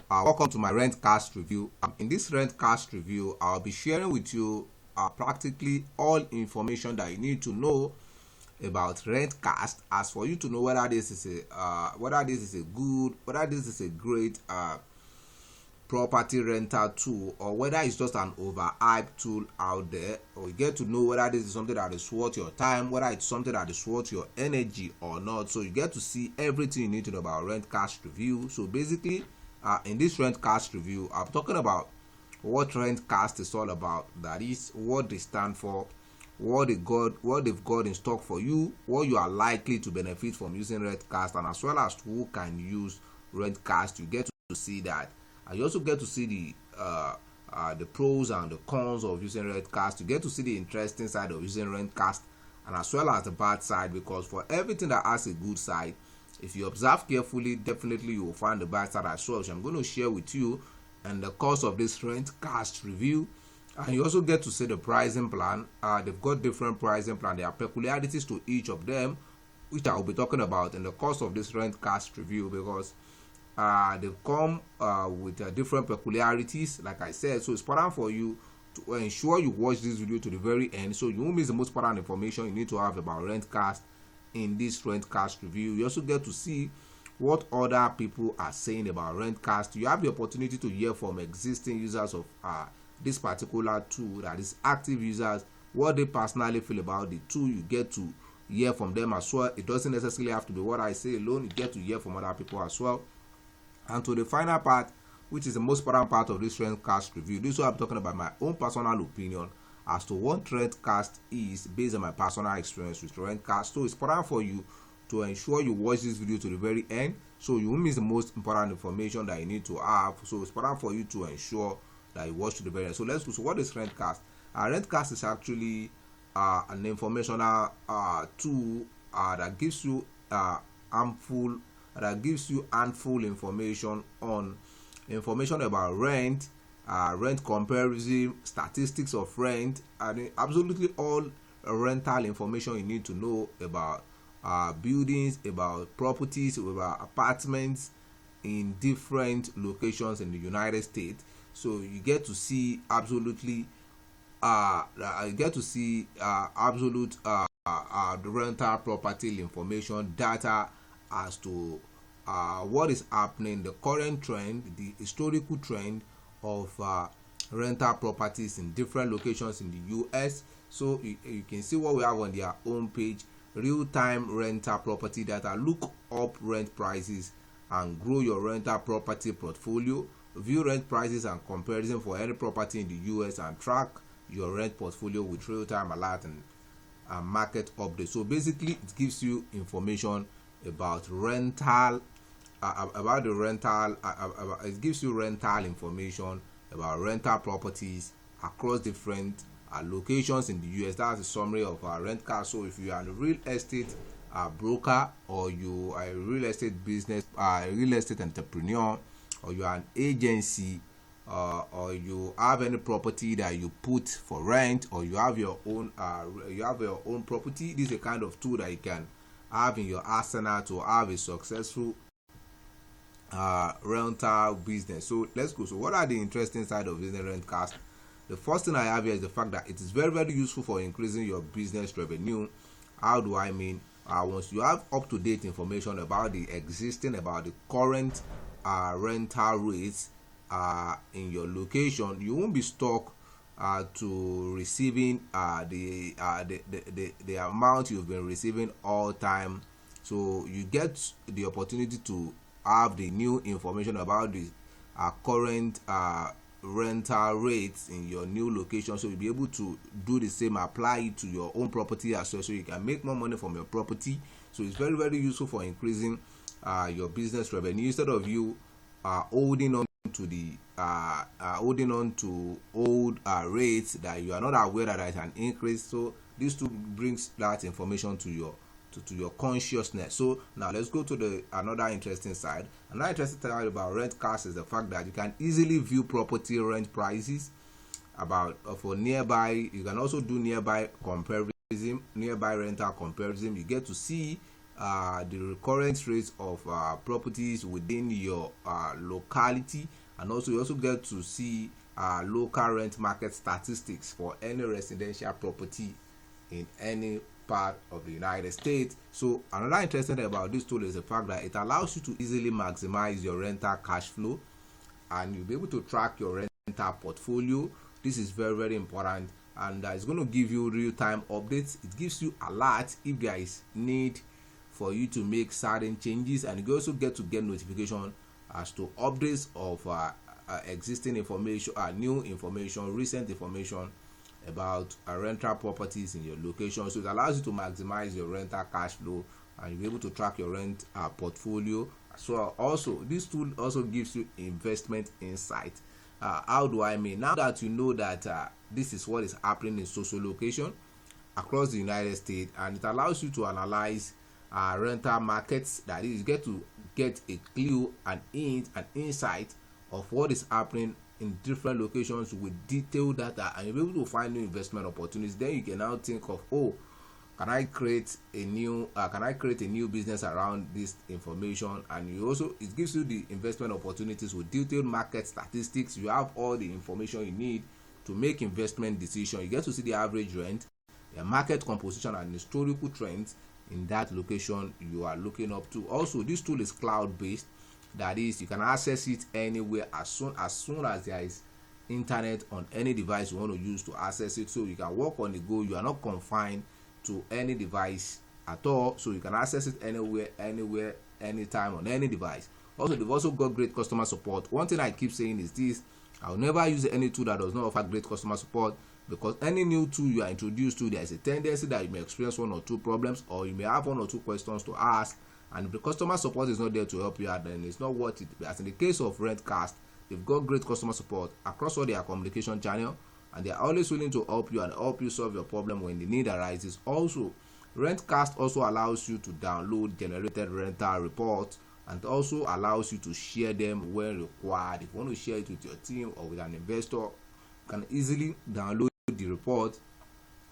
Welcome to my Rentcast review. In this Rentcast review, I'll be sharing with you practically all information that you need to know about Rentcast, as for you to know whether this is a great property rental tool, or whether it's just an overhyped tool out there, or you get to know whether this is something that is worth your time, whether it's something that is worth your energy or not. So you get to see everything you need to know about Rentcast review. So basically, in this Rentcast review, I'm talking about what Rentcast is all about. That is what they stand for, what they've got in stock for you, what you are likely to benefit from using Rentcast, and as well as who can use Rentcast. You get to see that. And you also get to see the pros and the cons of using Rentcast. You get to see the interesting side of using Rentcast, and as well as the bad side, because for everything that has a good side, if you observe carefully, definitely you will find the bad side as well, which I'm going to share with you in the course of this Rentcast review. And you also get to see the pricing plan. They've got different pricing plan. There are peculiarities to each of them, which I will be talking about in the course of this Rentcast review, because they've come with different peculiarities, like I said. So it's important for you to ensure you watch this video to the very end, so you won't miss the most important information you need to have about Rentcast in this Rentcast review. You also get to see what other people are saying about Rentcast. You have the opportunity to hear from existing users of this particular tool, that is active users, what they personally feel about the tool. You get to hear from them as well. It doesn't necessarily have to be what I say alone. You get to hear from other people as well. And to the final part, which is the most important part of this Rentcast review, this is what I'm talking about, my own personal opinion as to what Rentcast is, based on my personal experience with Rentcast. So it's important for you to ensure you watch this video to the very end, so you won't miss the most important information that you need to have. So it's important for you to ensure that you watch to the very end. So let's go. So what is Rentcast? Rentcast is actually an informational tool that gives you handful information about rent, rent comparison, statistics of rent, and absolutely all rental information you need to know about buildings, about properties, about apartments in different locations in the United States. So you get to see absolute the rental property information, data as to what is happening, the current trend, the historical trend of rental properties in different locations in the US. So you can see what we have on their home page: real-time rental property data. Look up rent prices and grow your rental property portfolio. View rent prices and comparison for any property in the US, and track your rent portfolio with real-time alert and market update. So basically, it gives you information about rental, it gives you rental information about rental properties across different locations in the US. That's a summary of Rentcast. So if you are a real estate broker, or you are a real estate real estate entrepreneur, or you are an agency, or you have any property that you put for rent, or you have your own property, this is a kind of tool that you can have in your arsenal to have a successful rental business. So let's go. So what are the interesting side of business Rentcast? The first thing I have here is the fact that it is very, very useful for increasing your business revenue. How do I mean? Once you have up-to-date information about the current rental rates in your location, you won't be stuck to receiving the amount you've been receiving all time. So you get the opportunity to have the new information about the current rental rates in your new location, so you'll be able to do the same, apply it to your own property as well, so you can make more money from your property. So it's very, very useful for increasing your business revenue, instead of you holding on to old rates that you are not aware that there is an increase. So this too brings that information to your consciousness. So now let's go to another interesting side. Another interesting side about Rentcast is the fact that you can easily view property rent prices for nearby. You can also do nearby rental comparison. You get to see the recurrent rates of properties within your locality, and also you also get to see local rent market statistics for any residential property in any part of the United States. So another interesting thing about this tool is the fact that it allows you to easily maximize your rental cash flow, and you'll be able to track your rental portfolio. This is very, very important, and it's going to give you real-time updates. It gives you alerts if there is need for you to make certain changes, and you also get notification as to updates of existing information, new information, recent information about rental properties in your location. So it allows you to maximize your rental cash flow, and you'll be able to track your rent portfolio. So also this tool also gives you investment insight. How do I mean? Now that you know that this is what is happening in social location across the United States, and it allows you to analyze rental markets, that is, you get to get a clue and insight of what is happening in different locations with detailed data, and you'll be able to find new investment opportunities. Then you can now think of, oh, can I create a new business around this information? And you also, it gives you the investment opportunities with detailed market statistics. You have all the information you need to make investment decisions. You get to see the average rent, the market composition, and historical trends in that location you are looking up to. Also, this tool is cloud based, that is, you can access it anywhere as soon as there is internet on any device you want to use to access it. So you can work on the go. You are not confined to any device at all, so you can access it anywhere, anytime, on any device. Also, they've also got great customer support. One thing I keep saying is this: I'll never use any tool that does not offer great customer support, because any new tool you are introduced to, there is a tendency that you may experience one or two problems, or you may have one or two questions to ask, and if the customer support is not there to help you out, then it's not worth it. As in the case of Rentcast, they've got great customer support across all their communication channel, and they are always willing to help you and help you solve your problem when the need arises. Also, Rentcast also allows you to download generated rental reports, and also allows you to share them when required. If you want to share it with your team or with an investor, you can easily download the report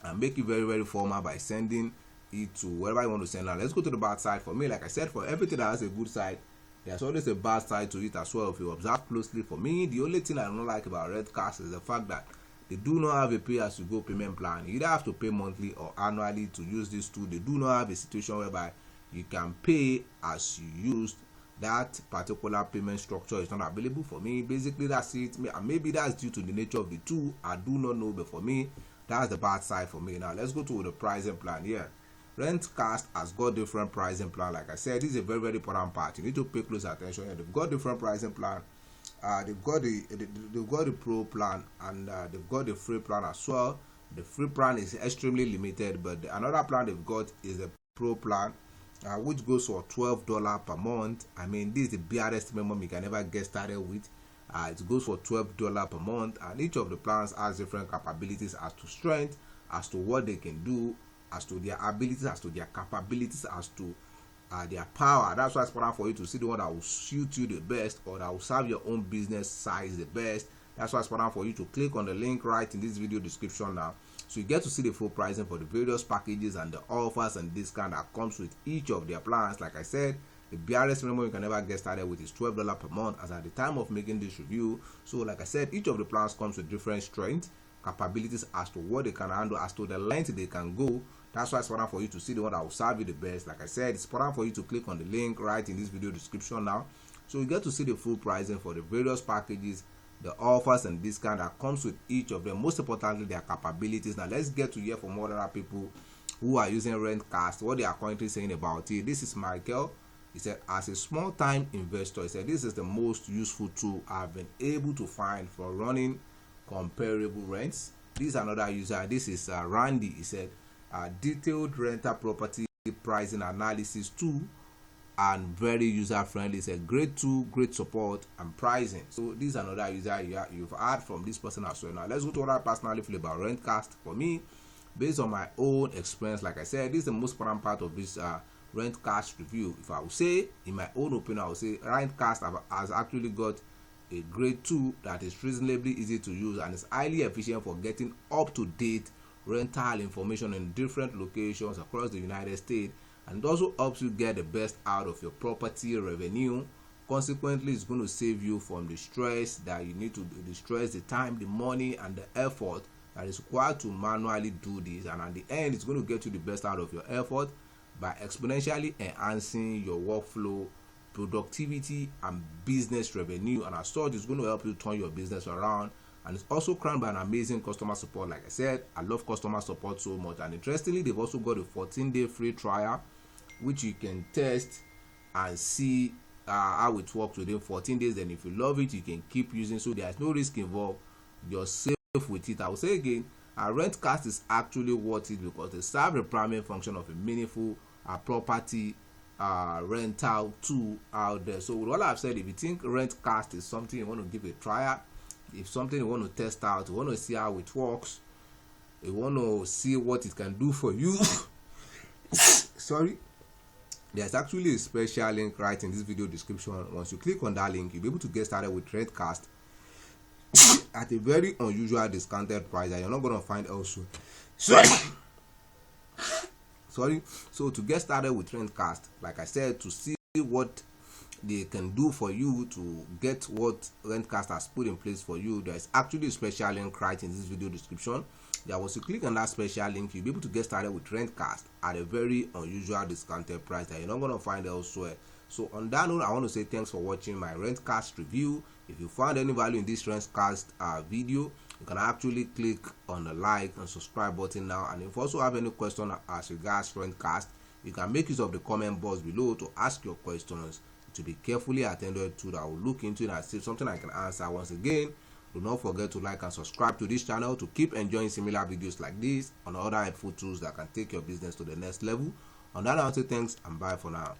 and make it very, very formal by sending it to wherever you want to send. Now let's go to the bad side. For me, like I said, for everything that has a good side, there's always a bad side to it as well. If you observe closely, for me, the only thing I don't like about Rentcast is the fact that they do not have a pay-as-you-go payment plan. You either have to pay monthly or annually to use this tool. They do not have a situation whereby you can pay as you used. That particular payment structure is not available for me. Basically, that's it. Maybe that's due to the nature of the tool. I do not know, but for me, that's the bad side for me. Now let's go to the pricing plan here. Rentcast has got different pricing plan. Like I said, this is a very, very important part. You need to pay close attention here. They've got different pricing plan. They've got the pro plan, and they've got the free plan as well. The free plan is extremely limited, but another plan they've got is the pro plan, which goes for $12 per month. I mean, this is the barest minimum you can ever get started with. It goes for $12 per month, and each of the plans has different capabilities as to strength, as to what they can do, as to their abilities, as to their capabilities, as to their power. That's why it's important for you to see the one that will suit you the best, or that will serve your own business size the best. That's why it's important for you to click on the link right in this video description now, so you get to see the full pricing for the various packages and the offers and discount that comes with each of their plans. Like I said, the barest minimum you can ever get started with is $12 per month as at the time of making this review. So like I said, each of the plans comes with different strengths, capabilities, as to what they can handle, as to the length they can go. That's why it's important for you to see the one that will serve you the best. Like I said, it's important for you to click on the link right in this video description now, so you get to see the full pricing for the various packages, the offers and discount that comes with each of them. Most importantly, their capabilities. Now let's get to hear from other people who are using Rentcast, what they are currently saying about it. This is Michael. He said, as a small time investor, he said, this is the most useful tool I've been able to find for running comparable rents. This is another user. This is Randy. He said, detailed rental property pricing analysis tool and very user friendly. It's a great tool, great support and pricing. So this is another user you've heard from this person as well. Now let's go to what I personally feel about Rentcast. For me, based on my own experience, like I said, this is the most important part of this Rentcast review. If I would say, in my own opinion, I would say Rentcast has actually got a great tool that is reasonably easy to use and is highly efficient for getting up to date rental information in different locations across the United States. and it also helps you get the best out of your property revenue. Consequently, it's going to save you from the stress that you need to do, the stress, the time, the money, and the effort that is required to manually do this. And at the end, it's going to get you the best out of your effort by exponentially enhancing your workflow, productivity, and business revenue. And as such, it's going to help you turn your business around. And it's also crowned by an amazing customer support. Like I said, I love customer support so much. And interestingly, they've also got a 14-day free trial, which you can test and see how it works within 14 days. Then if you love it, you can keep using. So there's no risk involved. You're safe with it. I will say again, Rentcast is actually worth it because they serve the primary function of a meaningful property rental tool out there. So with all I've said, if you think Rentcast is something you want to give a trial, if something you want to test out, you want to see how it works, you want to see what it can do for you sorry, there's actually a special link right in this video description. Once you click on that link, you'll be able to get started with Rentcast at a very unusual discounted price that you're not going to find elsewhere. Sorry. So to get started with Rentcast, like I said, to see what they can do for you, to get what Rentcast has put in place for you, there's actually a special link right in this video description. That once you click on that special link, you'll be able to get started with Rentcast at a very unusual discounted price that you're not going to find elsewhere. So on that note, I want to say thanks for watching my Rentcast review. If you found any value in this Rentcast video, you can actually click on the like and subscribe button now. And if you also have any question as regards Rentcast, you can make use of the comment box below to ask your questions to be carefully attended to. That I will look into it and see something I can answer. Once again, do not forget to like and subscribe to this channel to keep enjoying similar videos like this on other helpful tools that can take your business to the next level. On that, I want to say thanks and bye for now.